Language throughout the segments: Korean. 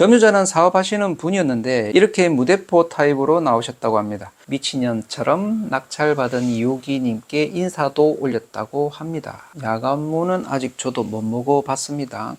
점유자는 사업하시는 분이었는데 이렇게 무대포 타입으로 나오셨다고 합니다. 미친년처럼 낙찰받은 이호기님께 인사도 올렸다고 합니다. 야간무는 아직 저도 못 먹어봤습니다.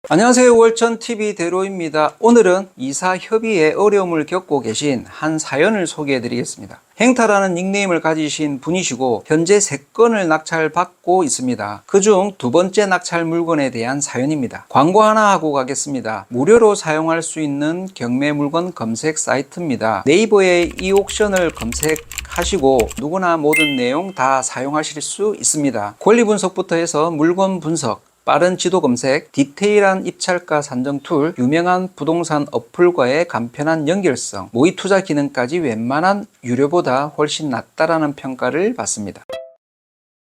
안녕하세요, 월천TV 대로입니다. 오늘은 이사 협의에 어려움을 겪고 계신 한 사연을 소개해 드리겠습니다. 행타라는 닉네임을 가지신 분이시고 현재 3건을 낙찰받고 있습니다. 그중 2번째 낙찰 물건에 대한 사연입니다. 광고 하나 하고 가겠습니다. 무료로 사용할 수 있는 경매 물건 검색 사이트입니다. 네이버에 이 옥션을 검색하시고 누구나 모든 내용 다 사용하실 수 있습니다. 권리 분석부터 해서 물건 분석, 빠른 지도 검색, 디테일한 입찰가 산정 툴, 유명한 부동산 어플과의 간편한 연결성, 모의 투자 기능까지 웬만한 유료보다 훨씬 낫다라는 평가를 받습니다.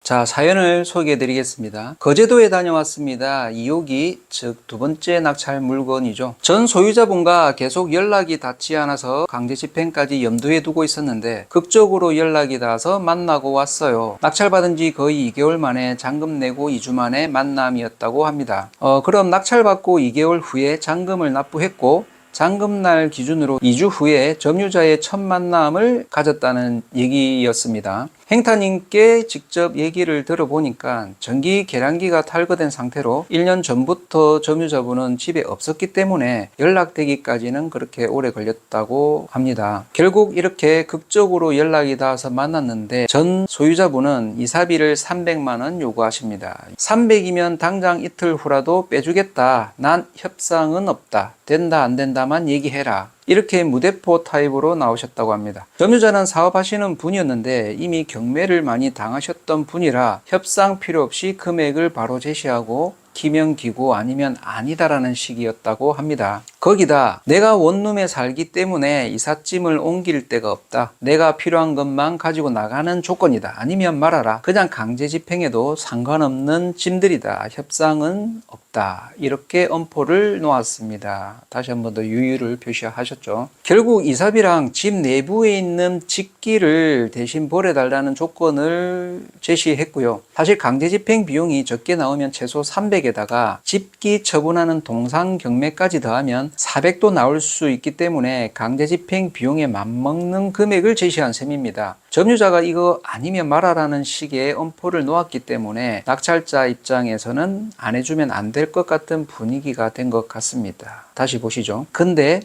자, 사연을 소개해 드리겠습니다. 거제도에 다녀왔습니다. 2호기, 즉 2번째 낙찰 물건이죠. 전 소유자분과 계속 연락이 닿지 않아서 강제 집행까지 염두에 두고 있었는데 극적으로 연락이 닿아서 만나고 왔어요. 낙찰받은 지 거의 2개월 만에 잔금 내고 2주 만에 만남이었다고 합니다. 그럼 낙찰받고 2개월 후에 잔금을 납부했고 잔금날 기준으로 2주 후에 점유자의 첫 만남을 가졌다는 얘기였습니다. 행타님께 직접 얘기를 들어보니까 전기 계량기가 탈거된 상태로 1년 전부터 점유자분은 집에 없었기 때문에 연락되기까지는 그렇게 오래 걸렸다고 합니다. 결국 이렇게 극적으로 연락이 닿아서 만났는데 전 소유자분은 이사비를 300만 원 요구하십니다. 300이면 당장 이틀 후라도 빼주겠다. 난 협상은 없다. 된다 안 된다만 얘기해라. 이렇게 무대포 타입으로 나오셨다고 합니다. 점유자는 사업하시는 분이었는데 이미 경매를 많이 당하셨던 분이라 협상 필요 없이 금액을 바로 제시하고 기명기고 아니면 아니다라는 식이었다고 합니다. 거기다 내가 원룸에 살기 때문에 이삿짐을 옮길 데가 없다. 내가 필요한 것만 가지고 나가는 조건이다. 아니면 말아라. 그냥 강제 집행해도 상관없는 짐들이다. 협상은 없다. 이렇게 엄포를 놓았습니다. 다시 한 번 더 유의를 표시하셨죠. 결국 이사비랑 집 내부에 있는 집기를 대신 버려달라는 조건을 제시했고요. 사실 강제 집행 비용이 적게 나오면 최소 300에다가 집기 처분하는 동상 경매까지 더하면 400도 나올 수 있기 때문에 강제 집행 비용에 맞먹는 금액을 제시한 셈입니다. 점유자가 이거 아니면 말아라는 식의 엄포를 놓았기 때문에 낙찰자 입장에서는 안 해주면 안 될 것 같은 분위기가 된 것 같습니다. 다시 보시죠. 근데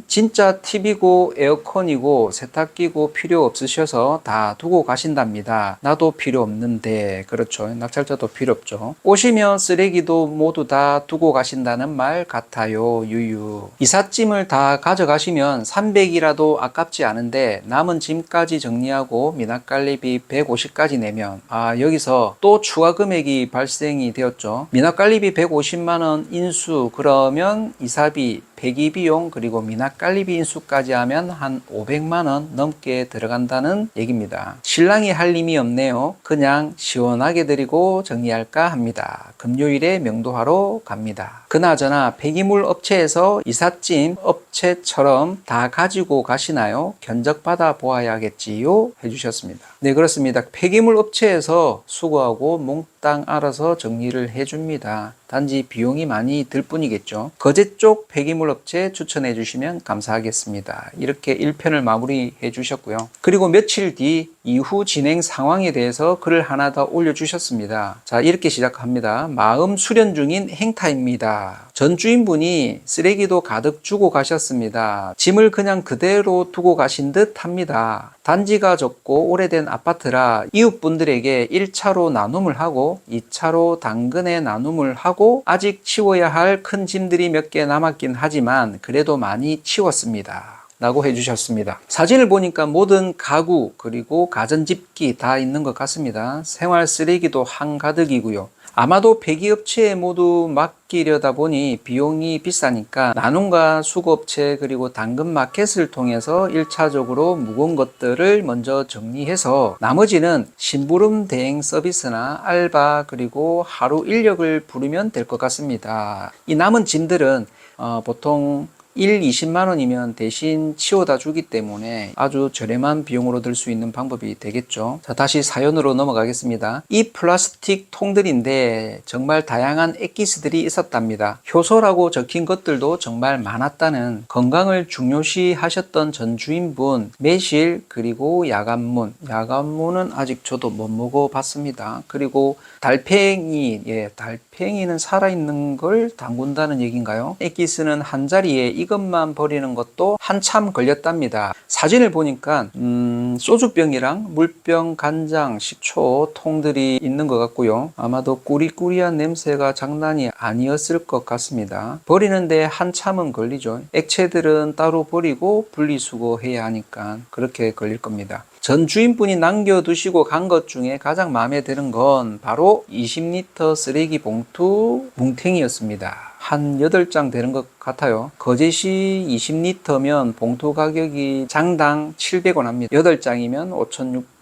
진짜 TV고 에어컨이고 세탁기고 필요 없으셔서 다 두고 가신답니다. 나도 필요 없는데. 그렇죠. 낙찰자도 필요 없죠. 오시면 쓰레기도 모두 다 두고 가신다는 말 같아요. 유유. 이삿짐을 다 가져가시면 300이라도 아깝지 않은데 남은 짐까지 정리하고 미납관리비 150까지 내면 여기서 또 추가 금액이 발생이 되었죠. 미납관리비 150만원 인수 그러면 이사비, 폐기비용 그리고 미납관리비 인수까지 하면 한 500만원 넘게 들어간다는 얘기입니다. 신랑이 할 힘이 없네요. 그냥 시원하게 드리고 정리할까 합니다. 금요일에 명도하러 갑니다. 그나저나 폐기물 업체에서 이삿짐 업체처럼 다 가지고 가시나요? 견적받아 보아야겠지요? 해주셨습니다. 네, 그렇습니다. 폐기물 업체에서 수거하고 몽땅 알아서 정리를 해줍니다. 단지 비용이 많이 들 뿐이겠죠. 거제 쪽 폐기물 업체 추천해 주시면 감사하겠습니다. 이렇게 1편을 마무리해 주셨고요. 그리고 며칠 뒤 이후 진행 상황에 대해서 글을 하나 더 올려주셨습니다. 자, 이렇게 시작합니다. 마음 수련 중인 행타입니다. 전 주인분이 쓰레기도 가득 주고 가셨습니다. 짐을 그냥 그대로 두고 가신 듯 합니다. 단지가 좁고 오래된 아파트라 이웃분들에게 1차로 나눔을 하고 2차로 당근에 나눔을 하고 아직 치워야 할 큰 짐들이 몇 개 남았긴 하지만 그래도 많이 치웠습니다. 라고 해주셨습니다. 사진을 보니까 모든 가구 그리고 가전집기 다 있는 것 같습니다. 생활 쓰레기도 한가득이고요. 아마도 폐기업체에 모두 맡기려다 보니 비용이 비싸니까 나눔과 수거업체 그리고 당근마켓을 통해서 1차적으로 무거운 것들을 먼저 정리해서 나머지는 심부름 대행 서비스나 알바 그리고 하루 인력을 부르면 될 것 같습니다. 이 남은 짐들은 보통 1, 20만 원이면 대신 치워다 주기 때문에 아주 저렴한 비용으로 들 수 있는 방법이 되겠죠. 자, 다시 사연으로 넘어가겠습니다. 이 플라스틱 통들인데 정말 다양한 액기스들이 있었답니다. 효소라고 적힌 것들도 정말 많았다는, 건강을 중요시 하셨던 전 주인분, 매실, 그리고 야간문은 아직 저도 못 먹어봤습니다. 그리고 달팽이, 달팽이는 살아있는 걸 담근다는 얘기인가요? 액기스는 한 자리에 이것만 버리는 것도 한참 걸렸답니다. 사진을 보니까 소주병이랑 물병, 간장, 식초 통들이 있는 것 같고요. 아마도 꾸리꾸리한 냄새가 장난이 아니었을 것 같습니다. 버리는데 한참은 걸리죠. 액체들은 따로 버리고 분리수거해야 하니까 그렇게 걸릴 겁니다. 전 주인분이 남겨두시고 간 것 중에 가장 마음에 드는 건 바로 20리터 쓰레기 봉투 뭉탱이였습니다. 한 8장 되는 것 같아요. 거제시 20리터면 봉투 가격이 장당 700원 합니다. 8장이면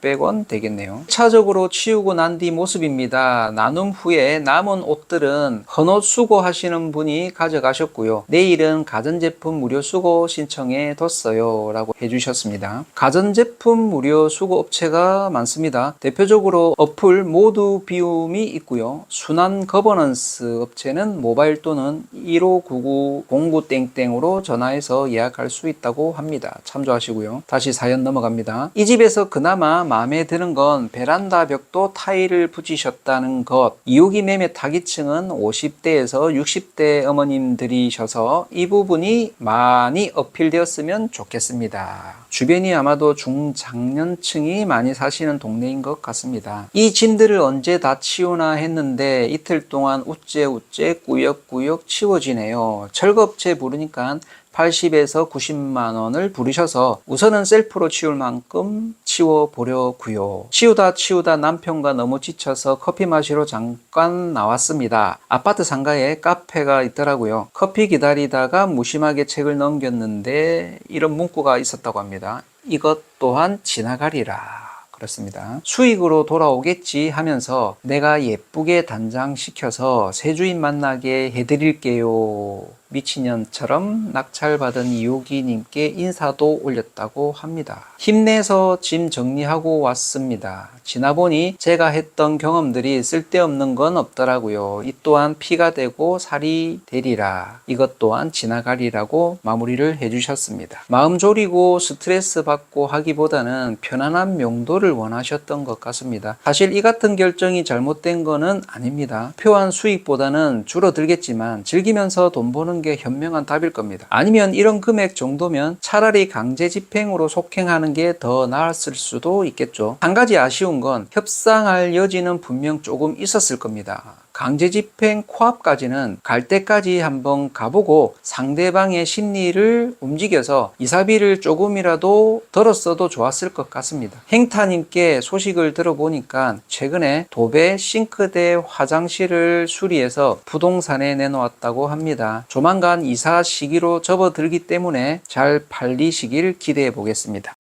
5,600원 되겠네요. 1차적으로 치우고 난 뒤 모습입니다. 나눔 후에 남은 옷들은 헌옷 수거하시는 분이 가져가셨고요. 내일은 가전제품 무료 수거 신청해 뒀어요 라고 해주셨습니다. 가전제품 무료 수거 업체가 많습니다. 대표적으로 어플 모두 비움이 있고요. 순환 거버넌스 업체는 모바일 또는 1599-09땡땡으로 전화해서 예약할 수 있다고 합니다. 참조하시고요. 다시 사연 넘어갑니다. 이 집에서 그나마 마음에 드는 건 베란다 벽도 타일을 붙이셨다는 것. 2호기 매매 타깃층은 50대에서 60대 어머님들이셔서 이 부분이 많이 어필되었으면 좋겠습니다. 주변이 아마도 중장년층이 많이 사시는 동네인 것 같습니다. 이 짐들을 언제 다 치우나 했는데 이틀 동안 우째우째 꾸역꾸역 치워지네요. 철거업체 부르니까 80에서 90만 원을 부르셔서 우선은 셀프로 치울 만큼 치워보려고요. 치우다 남편과 너무 지쳐서 커피 마시러 잠깐 나왔습니다. 아파트 상가에 카페가 있더라고요. 커피 기다리다가 무심하게 책을 넘겼는데 이런 문구가 있었다고 합니다. 이것 또한 지나가리라. 그렇습니다. 수익으로 돌아오겠지 하면서 내가 예쁘게 단장시켜서 새 주인 만나게 해드릴게요. 미친년처럼 낙찰받은 이호기님께 인사도 올렸다고 합니다. 힘내서 짐 정리하고 왔습니다. 지나보니 제가 했던 경험들이 쓸데없는 건 없더라고요. 이 또한 피가 되고 살이 되리라. 이것 또한 지나가리라고 마무리를 해주셨습니다. 마음 졸이고 스트레스 받고 하기보다는 편안한 명도를 원하셨던 것 같습니다. 사실 이 같은 결정이 잘못된 거는 아닙니다. 표한 수익보다는 줄어들겠지만 즐기면서 돈 버는 게 현명한 답일 겁니다. 아니면 이런 금액 정도면 차라리 강제 집행으로 속행하는 게 더 나았을 수도 있겠죠. 한 가지 아쉬운 건 협상할 여지는 분명 조금 있었을 겁니다. 강제 집행 코앞까지는 갈 때까지 한번 가보고 상대방의 심리를 움직여서 이사비를 조금이라도 덜었어도 좋았을 것 같습니다. 행타님께 소식을 들어보니까 최근에 도배 싱크대 화장실을 수리해서 부동산에 내놓았다고 합니다. 조만간 이사 시기로 접어들기 때문에 잘 팔리시길 기대해 보겠습니다.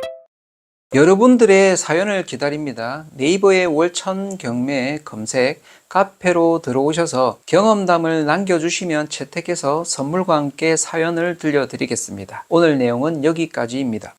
여러분들의 사연을 기다립니다. 네이버에 월천 경매 검색, 카페로 들어오셔서 경험담을 남겨주시면 채택해서 선물과 함께 사연을 들려드리겠습니다. 오늘 내용은 여기까지입니다.